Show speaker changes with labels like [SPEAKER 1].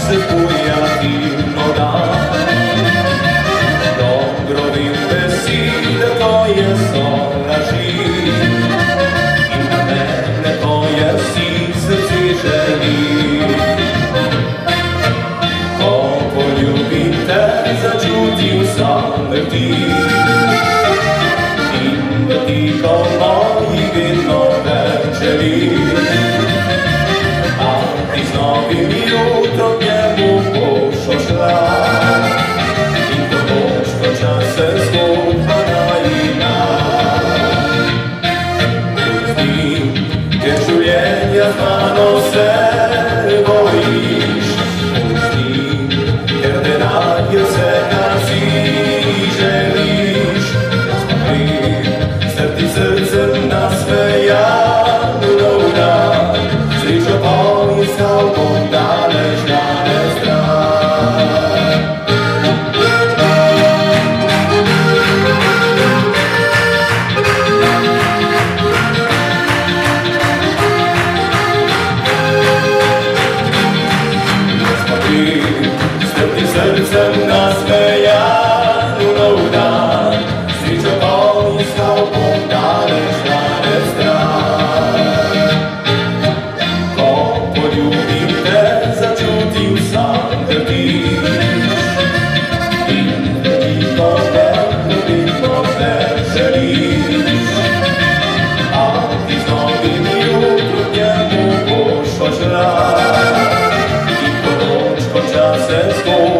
[SPEAKER 1] sypuje i woda. Dobrovým besíde to je solaží, i na mene to je vší srdci želí. Ko poljubim te, začutil sam ti, in tiho mojih vedno večeri. A ti z novim jutrom njemu boš šla, in to boš počase skupana ina. Pusti, ker življenja znano se bojiš, pusti, ker denarja vsega si želiš. Srti srcem nasmejano dan, srečo poiskal bom daleč, daleč stran. Смотри, srti srcem nasmejano dan, srečo poiskal bom daleč, daleč stran. Ko poljubim te, začutil sam drtiš, in tiho mene vedno več želiš. A ti z novim jutrom njemu boš odšla, in ko noč konča se zgodba.